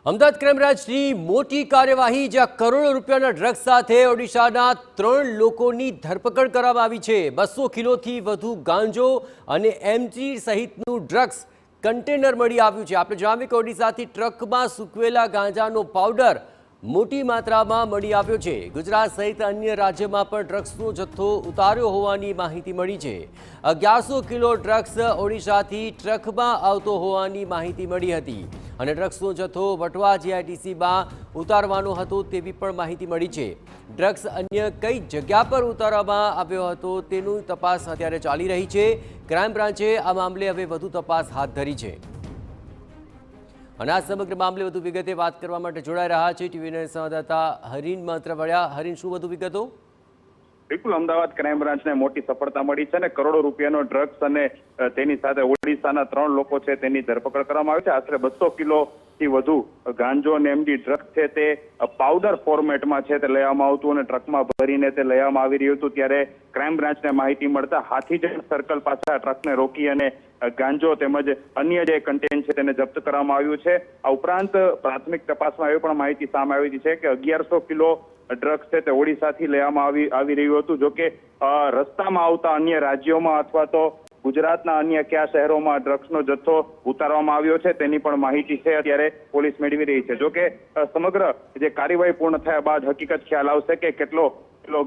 Ahmedabad crime બ્રાન્ચની મોટી કાર્યવાહી, જ્યાં કરોડો રૂપિયાના ડ્રગ્સ સાથે ઓડિશાના 3 લોકોની ધરપકડ કરવામાં આવી છે। 200 કિલોથી વધુ ગાંજો અને એમજી સહિતનું ડ્રગ્સ કન્ટેનર મળી આવ્યું છે। આપણે જણાવીએ કે ઓડિશાથી ટ્રકમાં સૂકવેલા ગાંજાનો પાવડર મોટી માત્રામાં મળી આવ્યો છે। ગુજરાત સહિત અન્ય રાજ્યમાં પણ ડ્રગ્સનો જથ્થો ઉતાર્યો હોવાની માહિતી મળી છે। 1100 કિલો ડ્રગ્સ ઓડિશાથી ટ્રકમાં આવતો હોવાની માહિતી મળી હતી અને ડ્રગ્સનો જથ્થો વટવા જીઆઈડીસીમાં ઉતારવાનો હતો તેવી પણ માહિતી મળી છે। ડ્રગ્સ અન્ય કઈ જગ્યા પર ઉતારવામાં આવ્યો હતો તેની તપાસ અત્યારે ચાલી રહી છે। ક્રાઇમ બ્રાન્ચે આ મામલે હવે વધુ તપાસ હાથ ધરી છે અને આ સમગ્ર મામલે વધુ વિગતે વાત કરવા માટે જોડાઈ રહ્યા છે ટીવી9 સંવાદદાતા હરીન મંત્રવાડિયા। હરીન, શું વધુ વિગતો? બિલકુલ, અમદાવાદ ક્રાઇમ બ્રાન્ચને મોટી સફળતા મળી છે અને કરોડો રૂપિયાનો ડ્રગ્સ અને તેની સાથે ઓડિશાના 3 લોકો છે તેની ધરપકડ કરવામાં આવી છે। આશરે 200 કિલોથી વધુ ગાંજો અને એમડી ડ્રગ્સ છે તે પાવડર ફોર્મેટમાં છે તે લેવામાં આવતું અને ટ્રકમાં ભરીને તે લેવામાં આવી રહ્યું હતું। ત્યારે ક્રાઇમ બ્રાન્ચને માહિતી મળતા હાથીજણ સર્કલ પાસે ટ્રકને રોકી અને ગાંજો તેમજ અન્ય જે કન્ટેન્ટ છે તેને જપ્ત કરવામાં આવ્યું છે। આ ઉપરાંત પ્રાથમિક તપાસમાં એવી પણ માહિતી સામે આવી છે કે 1100 કિલો ડ્રગ્સ છે તે ઓડિશાથી લેવામાં આવી રહ્યું હતું। જો કે રસ્તામાં આવતા અન્ય રાજ્યોમાં અથવા તો ગુજરાતના અન્ય કયા શહેરોમાં ડ્રગ્સનો જથ્થો ઉતારવામાં આવ્યો છે તેની પણ માહિતી છે અત્યારે પોલીસ મેળવી રહી છે। જો કે સમગ્ર જે કાર્યવાહી પૂર્ણ થયા બાદ હકીકત ખ્યાલ આવશે કે કેટલો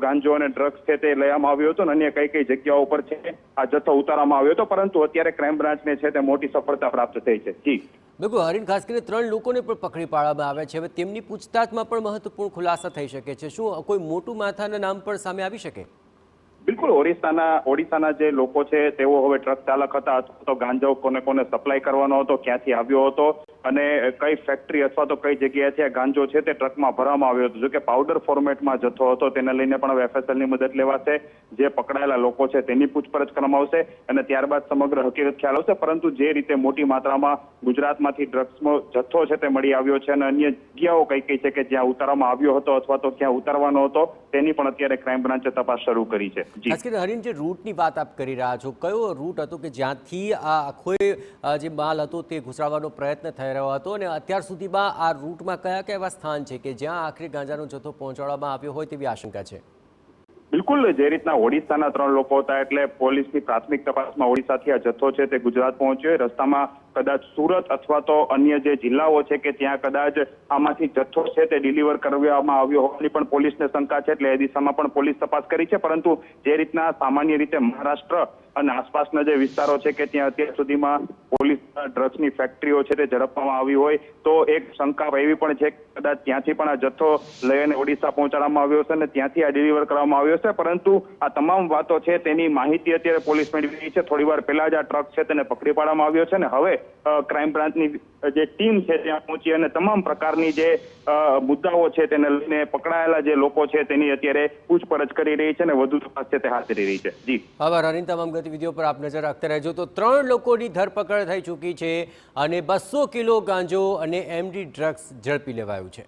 ગાંજો અને ડ્રગ્સ છે તે લેવામાં આવ્યો હતો અને અન્ય કઈ કઈ જગ્યાઓ પર છે આ જથ્થો ઉતારવામાં આવ્યો હતો, પરંતુ અત્યારે ક્રાઇમ બ્રાન્ચને છે તે મોટી સફળતા પ્રાપ્ત થઈ છે। જી બિલકુલ હરીન, ખાસ કરીને 3 લોકોને પણ પકડી પાડવામાં આવ્યા છે। હવે તેમની પૂછતાછમાં પણ મહત્વપૂર્ણ ખુલાસા થઈ શકે છે। શું કોઈ મોટું માથાના નામ પણ સામે આવી શકે? બિલકુલ, ઓડિશાના જે લોકો છે તેઓ હવે ટ્રક ચાલક હતા અથવા તો ગાંજો કોને કોને સપ્લાય કરવાનો હતો, ક્યાંથી આવ્યો હતો અને કઈ ફેક્ટરી અથવા તો કઈ જગ્યાએથી આ ગાંજો છે તે ટ્રકમાં ભરવામાં આવ્યો હતો। જો કે પાવડર ફોર્મેટમાં જથ્થો હતો તેને લઈને પણ એફએસએલની મદદ લેવાશે। જે પકડાયેલા લોકો છે તેની પૂછપરછ કરવામાં આવશે અને ત્યારબાદ સમગ્ર હકીકત ખ્યાલ આવશે। પરંતુ જે રીતે મોટી માત્રામાં ગુજરાતમાંથી ડ્રગ્સનો જથ્થો છે તે મળી આવ્યો છે અને અન્ય જગ્યાઓ કઈ કઈ છે કે જ્યાં ઉતારવામાં આવ્યો હતો અથવા તો ક્યાં ઉતારવાનો હતો તેની પણ અત્યારે ક્રાઇમ બ્રાન્ચે તપાસ શરૂ કરી છે। ખાસ કરીને હરીન, જે રૂટની વાત આપ કરી રહ્યા છો, કયો રૂટ હતો કે જ્યાંથી આ આખો જે માલ હતો તે ઘુસાડવાનો પ્રયત્ન થઈ રહ્યો હતો અને અત્યાર સુધીમાં આ રૂટમાં કયા કયા એવા સ્થાન છે કે જ્યાં આખરે ગાંજાનો જથ્થો પહોંચાડવામાં આવ્યો હોય તેવી આશંકા છે? બિલકુલ, જે રીતના ઓડિશાના 3 લોકો હતા એટલે પોલીસની પ્રાથમિક તપાસમાં ઓડિશાથી આ જથ્થો છે તે ગુજરાત પહોંચ્યો। રસ્તામાં કદાચ સુરત અથવા તો અન્ય જે જિલ્લાઓ છે કે ત્યાં કદાચ આમાંથી જથ્થો છે તે ડિલિવર કરવામાં આવ્યો હોવાની પણ પોલીસને શંકા છે, એટલે એ દિશામાં પણ પોલીસ તપાસ કરી છે। પરંતુ જે રીતના સામાન્ય રીતે મહારાષ્ટ્ર અને આસપાસના જે વિસ્તારો છે કે ત્યાં અત્યાર સુધીમાં પોલીસ ડ્રગ્સની ફેક્ટરીઓ છે તે ઝડપવામાં આવી હોય તો એક શંકા એવી પણ છે કે કદાચ ત્યાંથી પણ આ જથ્થો લઈને ઓડિશા પહોંચાડવામાં આવ્યો છે અને ત્યાંથી આ ડિલિવર કરવામાં આવ્યો છે। પરંતુ આ તમામ વાતો છે તેની માહિતી અત્યારે પોલીસ મેળવી રહી છે। થોડી વાર પહેલા જ આ ટ્રક છે તેને પકડી પાડવામાં આવ્યો છે અને હવે ક્રાઇમ બ્રાન્ચની જે ટીમ છે ત્યાં પહોંચી અને તમામ પ્રકારની જે મુદ્દાઓ છે તેને લઈને પકડાયેલા જે લોકો છે તેની અત્યારે પૂછપરછ કરી રહી છે અને વધુ તપાસ છે તે હાથ ધરી રહી છે। જી આભાર હરીન, તમામ ગતિવિધિઓ પર આપ નજર રાખતા રહેજો। તો 3 લોકોની ધરપકડ થઈ ચૂકી છે અને 200 કિલો ગાંજો અને એમડી ડ્રગ્સ ઝડપી લેવાયું છે।